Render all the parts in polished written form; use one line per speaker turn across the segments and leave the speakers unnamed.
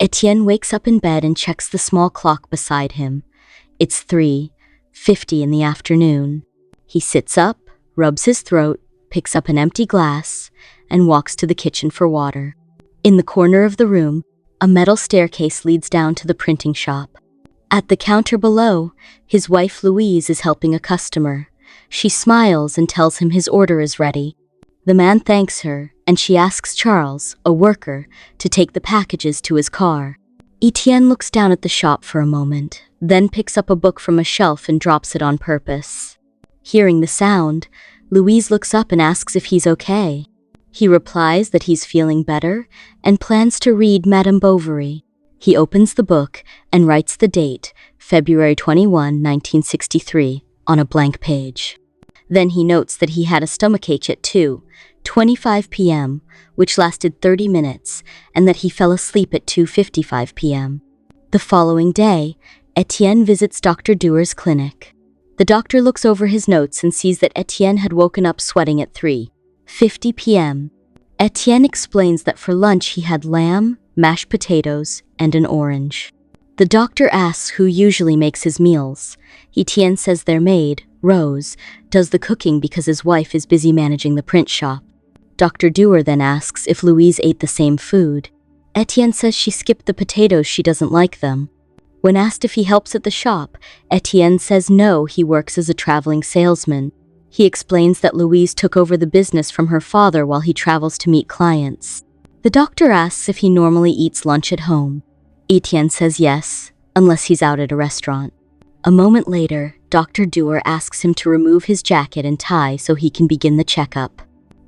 Etienne wakes up in bed and checks the small clock beside him. It's 3:50 in the afternoon. He sits up, rubs his throat, picks up an empty glass, and walks to the kitchen for water. In the corner of the room, a metal staircase leads down to the printing shop. At the counter below, his wife Louise is helping a customer. She smiles and tells him his order is ready. The man thanks her, and she asks Charles, a worker, to take the packages to his car. Etienne looks down at the shop for a moment, then picks up a book from a shelf and drops it on purpose. Hearing the sound, Louise looks up and asks if he's okay. He replies that he's feeling better and plans to read Madame Bovary. He opens the book and writes the date, February 21, 1963, on a blank page. Then he notes that he had a stomachache at 2:25 p.m., which lasted 30 minutes, and that he fell asleep at 2:55 p.m. The following day, Etienne visits Dr. Dewar's clinic. The doctor looks over his notes and sees that Etienne had woken up sweating at 3:50 p.m. Etienne explains that for lunch he had lamb, mashed potatoes, and an orange. The doctor asks who usually makes his meals. Etienne says their maid, Rose, does the cooking because his wife is busy managing the print shop. Dr. Dewar then asks if Louise ate the same food. Etienne says she skipped the potatoes, she doesn't like them. When asked if he helps at the shop, Etienne says no, he works as a traveling salesman. He explains that Louise took over the business from her father while he travels to meet clients. The doctor asks if he normally eats lunch at home. Etienne says yes, unless he's out at a restaurant. A moment later, Dr. Dewar asks him to remove his jacket and tie so he can begin the checkup.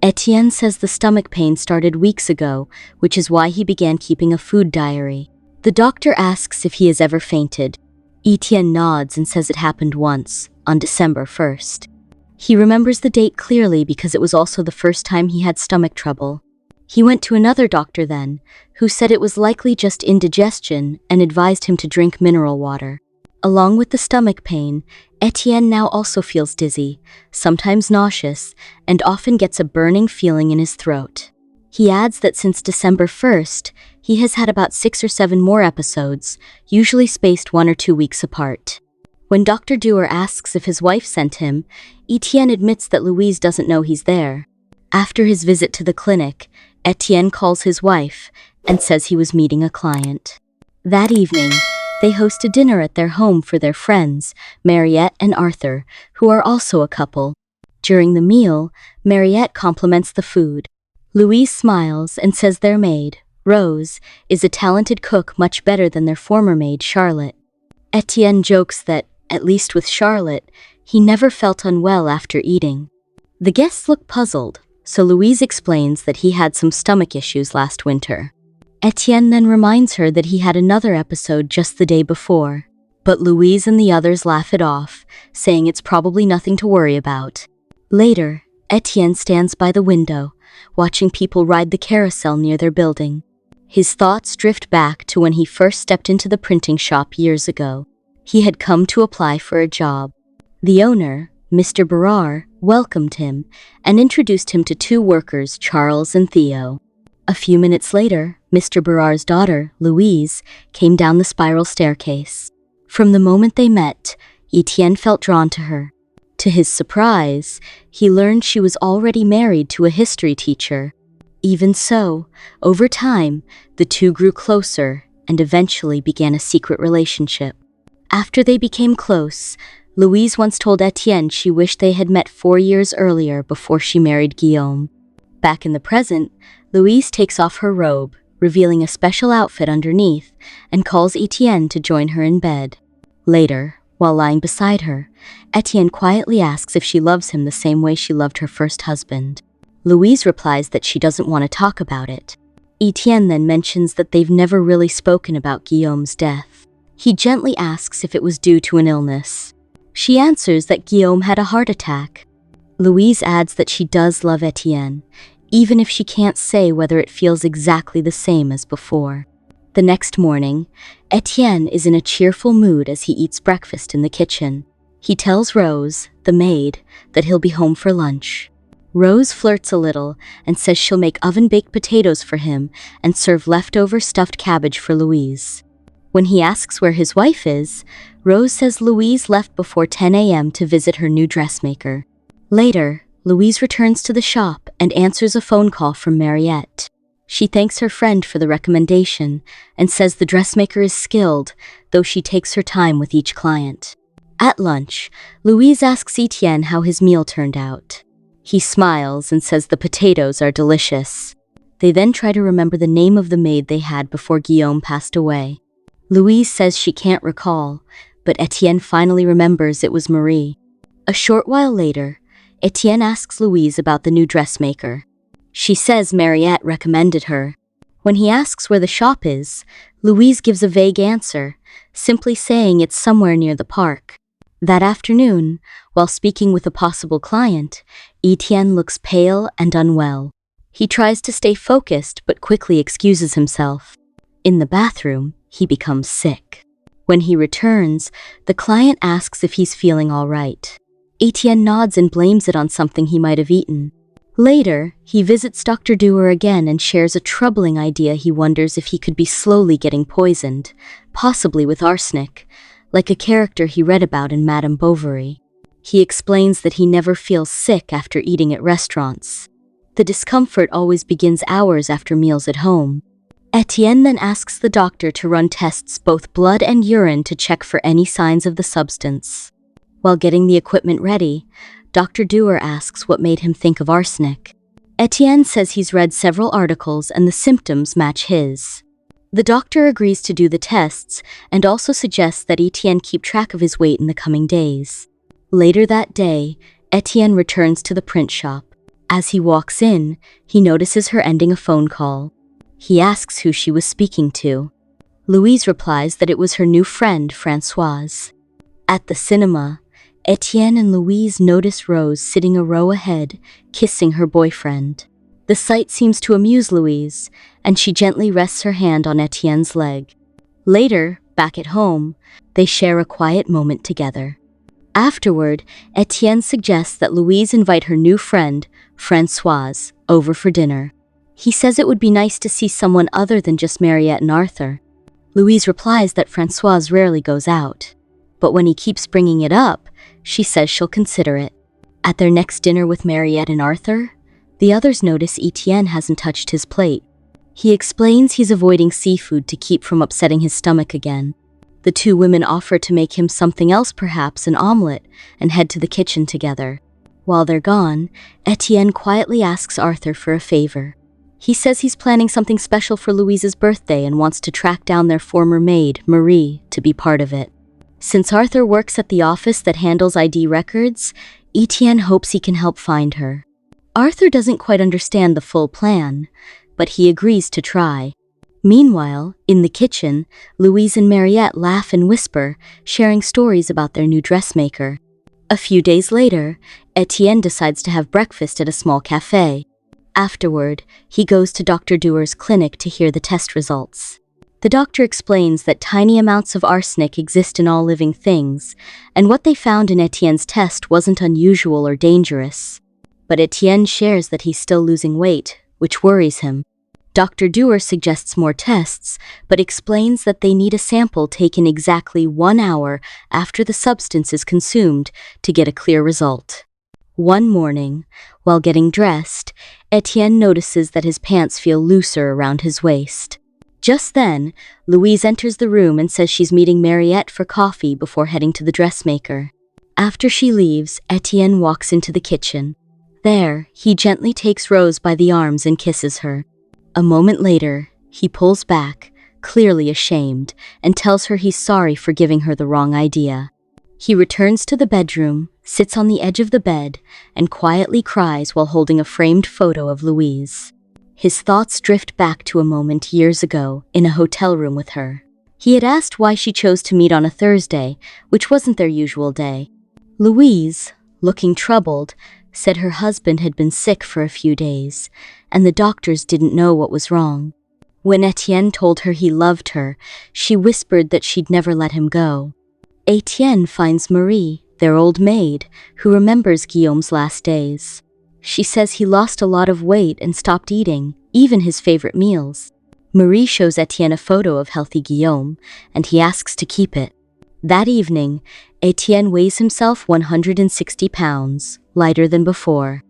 Etienne says the stomach pain started weeks ago, which is why he began keeping a food diary. The doctor asks if he has ever fainted. Etienne nods and says it happened once, on December 1st. He remembers the date clearly because it was also the first time he had stomach trouble. He went to another doctor then, who said it was likely just indigestion and advised him to drink mineral water. Along with the stomach pain, Etienne now also feels dizzy, sometimes nauseous, and often gets a burning feeling in his throat. He adds that since December 1st, he has had about 6 or 7 more episodes, usually spaced 1 or 2 weeks apart. When Dr. Dewar asks if his wife sent him, Etienne admits that Louise doesn't know he's there. After his visit to the clinic, Etienne calls his wife and says he was meeting a client. That evening, they host a dinner at their home for their friends, Mariette and Arthur, who are also a couple. During the meal, Mariette compliments the food. Louise smiles and says their maid, Rose, is a talented cook much better than their former maid, Charlotte. Etienne jokes that, at least with Charlotte, he never felt unwell after eating. The guests look puzzled, so Louise explains that he had some stomach issues last winter. Etienne then reminds her that he had another episode just the day before, but Louise and the others laugh it off, saying it's probably nothing to worry about. Later, Etienne stands by the window, watching people ride the carousel near their building. His thoughts drift back to when he first stepped into the printing shop years ago. He had come to apply for a job. The owner, Mr. Barrar, welcomed him and introduced him to 2 workers, Charles and Theo. A few minutes later, Mr. Barrar's daughter, Louise, came down the spiral staircase. From the moment they met, Etienne felt drawn to her. To his surprise, he learned she was already married to a history teacher. Even so, over time, the two grew closer and eventually began a secret relationship. After they became close, Louise once told Etienne she wished they had met 4 years earlier before she married Guillaume. Back in the present, Louise takes off her robe, revealing a special outfit underneath, and calls Etienne to join her in bed. Later, while lying beside her, Etienne quietly asks if she loves him the same way she loved her first husband. Louise replies that she doesn't want to talk about it. Etienne then mentions that they've never really spoken about Guillaume's death. He gently asks if it was due to an illness. She answers that Guillaume had a heart attack. Louise adds that she does love Etienne, even if she can't say whether it feels exactly the same as before. The next morning, Etienne is in a cheerful mood as he eats breakfast in the kitchen. He tells Rose, the maid, that he'll be home for lunch. Rose flirts a little and says she'll make oven-baked potatoes for him and serve leftover stuffed cabbage for Louise. When he asks where his wife is, Rose says Louise left before 10 a.m. to visit her new dressmaker. Later, Louise returns to the shop and answers a phone call from Mariette. She thanks her friend for the recommendation and says the dressmaker is skilled, though she takes her time with each client. At lunch, Louise asks Etienne how his meal turned out. He smiles and says the potatoes are delicious. They then try to remember the name of the maid they had before Guillaume passed away. Louise says she can't recall, but Etienne finally remembers it was Marie. A short while later, Etienne asks Louise about the new dressmaker. She says Mariette recommended her. When he asks where the shop is, Louise gives a vague answer, simply saying it's somewhere near the park. That afternoon, while speaking with a possible client, Etienne looks pale and unwell. He tries to stay focused but quickly excuses himself. In the bathroom, he becomes sick. When he returns, the client asks if he's feeling all right. Etienne nods and blames it on something he might have eaten. Later, he visits Dr. Dewar again and shares a troubling idea. He wonders if he could be slowly getting poisoned, possibly with arsenic, like a character he read about in Madame Bovary. He explains that he never feels sick after eating at restaurants. The discomfort always begins hours after meals at home. Etienne then asks the doctor to run tests, both blood and urine, to check for any signs of the substance. While getting the equipment ready, Dr. Dewar asks what made him think of arsenic. Etienne says he's read several articles and the symptoms match his. The doctor agrees to do the tests and also suggests that Etienne keep track of his weight in the coming days. Later that day, Etienne returns to the print shop. As he walks in, he notices her ending a phone call. He asks who she was speaking to. Louise replies that it was her new friend, Françoise. At the cinema, Etienne and Louise notice Rose sitting a row ahead, kissing her boyfriend. The sight seems to amuse Louise, and she gently rests her hand on Etienne's leg. Later, back at home, they share a quiet moment together. Afterward, Etienne suggests that Louise invite her new friend, Françoise, over for dinner. He says it would be nice to see someone other than just Mariette and Arthur. Louise replies that Françoise rarely goes out, but when he keeps bringing it up, she says she'll consider it. At their next dinner with Mariette and Arthur, the others notice Etienne hasn't touched his plate. He explains he's avoiding seafood to keep from upsetting his stomach again. The two women offer to make him something else, perhaps an omelette, and head to the kitchen together. While they're gone, Etienne quietly asks Arthur for a favor. He says he's planning something special for Louise's birthday and wants to track down their former maid, Marie, to be part of it. Since Arthur works at the office that handles ID records, Etienne hopes he can help find her. Arthur doesn't quite understand the full plan, but he agrees to try. Meanwhile, in the kitchen, Louise and Mariette laugh and whisper, sharing stories about their new dressmaker. A few days later, Etienne decides to have breakfast at a small cafe. Afterward, he goes to Dr. Dewar's clinic to hear the test results. The doctor explains that tiny amounts of arsenic exist in all living things, and what they found in Etienne's test wasn't unusual or dangerous. But Etienne shares that he's still losing weight, which worries him. Dr. Dewar suggests more tests, but explains that they need a sample taken exactly 1 hour after the substance is consumed to get a clear result. One morning, while getting dressed, Etienne notices that his pants feel looser around his waist. Just then, Louise enters the room and says she's meeting Mariette for coffee before heading to the dressmaker. After she leaves, Etienne walks into the kitchen. There, he gently takes Rose by the arms and kisses her. A moment later, he pulls back, clearly ashamed, and tells her he's sorry for giving her the wrong idea. He returns to the bedroom, sits on the edge of the bed, and quietly cries while holding a framed photo of Louise. His thoughts drift back to a moment years ago in a hotel room with her. He had asked why she chose to meet on a Thursday, which wasn't their usual day. Louise, looking troubled, said her husband had been sick for a few days, and the doctors didn't know what was wrong. When Etienne told her he loved her, she whispered that she'd never let him go. Etienne finds Marie, their old maid, who remembers Guillaume's last days. She says he lost a lot of weight and stopped eating, even his favorite meals. Marie shows Etienne a photo of healthy Guillaume, and he asks to keep it. That evening, Etienne weighs himself 160 pounds, lighter than before.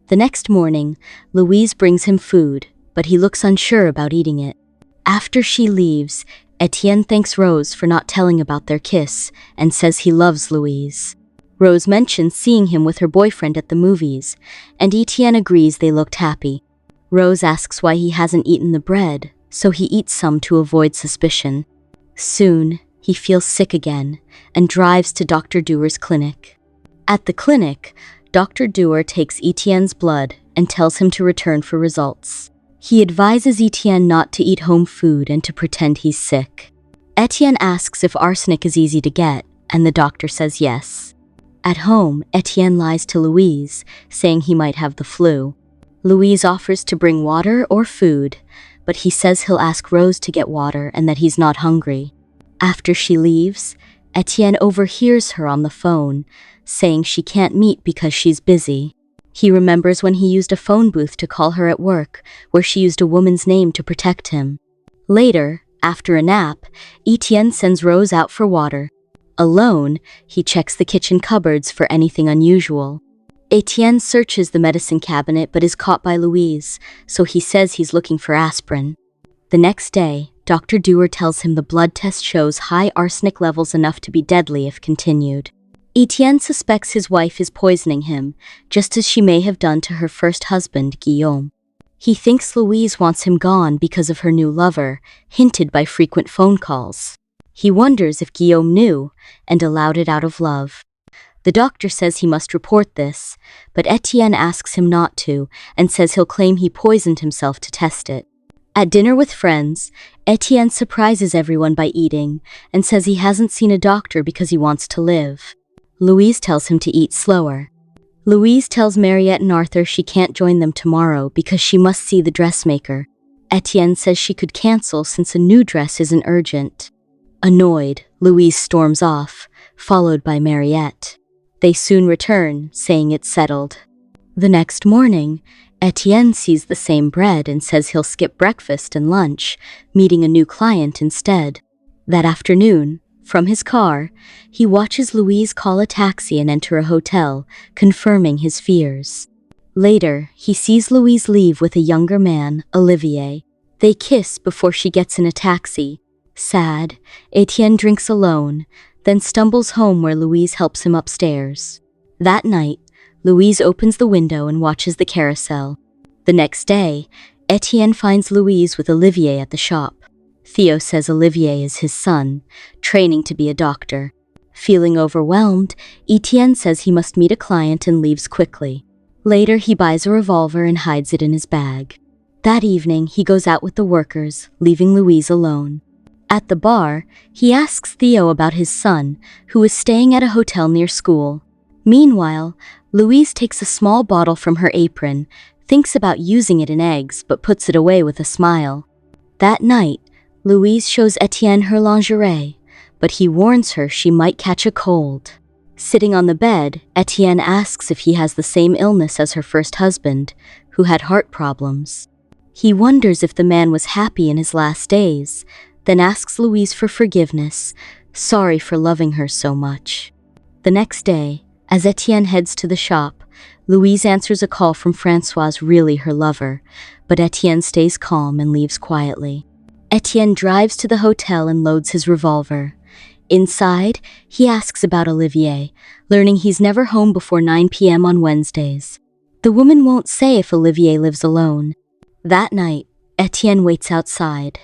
The next morning, Louise brings him food, but he looks unsure about eating it. After she leaves, Etienne thanks Rose for not telling about their kiss and says he loves Louise. Rose mentions seeing him with her boyfriend at the movies, and Etienne agrees they looked happy. Rose asks why he hasn't eaten the bread, so he eats some to avoid suspicion. Soon, he feels sick again and drives to Dr. Dewar's clinic. At the clinic, Dr. Dewar takes Etienne's blood and tells him to return for results. He advises Etienne not to eat home food and to pretend he's sick. Etienne asks if arsenic is easy to get, and the doctor says yes. At home, Etienne lies to Louise, saying he might have the flu. Louise offers to bring water or food, but he says he'll ask Rose to get water and that he's not hungry. After she leaves, Etienne overhears her on the phone, saying she can't meet because she's busy. He remembers when he used a phone booth to call her at work, where she used a woman's name to protect him. Later, after a nap, Etienne sends Rose out for water. Alone, he checks the kitchen cupboards for anything unusual. Etienne searches the medicine cabinet but is caught by Louise, so he says he's looking for aspirin. The next day, Dr. Dewar tells him the blood test shows high arsenic levels enough to be deadly if continued. Etienne suspects his wife is poisoning him, just as she may have done to her first husband, Guillaume. He thinks Louise wants him gone because of her new lover, hinted by frequent phone calls. He wonders if Guillaume knew and allowed it out of love. The doctor says he must report this, but Etienne asks him not to and says he'll claim he poisoned himself to test it. At dinner with friends, Etienne surprises everyone by eating and says he hasn't seen a doctor because he wants to live. Louise tells him to eat slower. Louise tells Mariette and Arthur she can't join them tomorrow because she must see the dressmaker. Etienne says she could cancel since a new dress isn't urgent. Annoyed, Louise storms off, followed by Mariette. They soon return, saying it's settled. The next morning, Etienne sees the same bread and says he'll skip breakfast and lunch, meeting a new client instead. That afternoon, from his car, he watches Louise call a taxi and enter a hotel, confirming his fears. Later, he sees Louise leave with a younger man, Olivier. They kiss before she gets in a taxi. Sad, Etienne drinks alone, then stumbles home where Louise helps him upstairs. That night, Louise opens the window and watches the carousel. The next day, Etienne finds Louise with Olivier at the shop. Theo says Olivier is his son, training to be a doctor. Feeling overwhelmed, Etienne says he must meet a client and leaves quickly. Later, he buys a revolver and hides it in his bag. That evening, he goes out with the workers, leaving Louise alone. At the bar, he asks Theo about his son, who is staying at a hotel near school. Meanwhile, Louise takes a small bottle from her apron, thinks about using it in eggs but puts it away with a smile. That night, Louise shows Etienne her lingerie, but he warns her she might catch a cold. Sitting on the bed, Etienne asks if he has the same illness as her first husband, who had heart problems. He wonders if the man was happy in his last days, then asks Louise for forgiveness, sorry for loving her so much. The next day, as Etienne heads to the shop, Louise answers a call from François, really her lover, but Etienne stays calm and leaves quietly. Etienne drives to the hotel and loads his revolver. Inside, he asks about Olivier, learning he's never home before 9 p.m. on Wednesdays. The woman won't say if Olivier lives alone. That night, Etienne waits outside.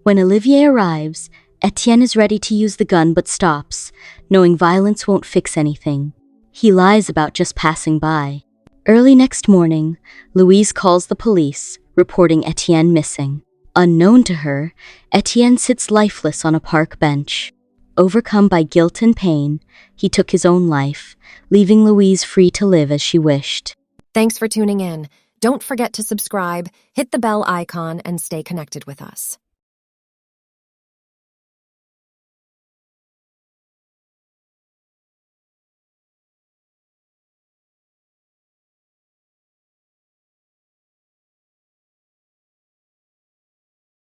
When Olivier arrives, Etienne is ready to use the gun but stops, knowing violence won't fix anything. He lies about just passing by. Early next morning, Louise calls the police, reporting Etienne missing. Unknown to her, Etienne sits lifeless on a park bench. Overcome by guilt and pain, he took his own life, leaving Louise free to live as she wished.
Thanks for tuning in. Don't forget to subscribe, hit the bell icon, and stay connected with us.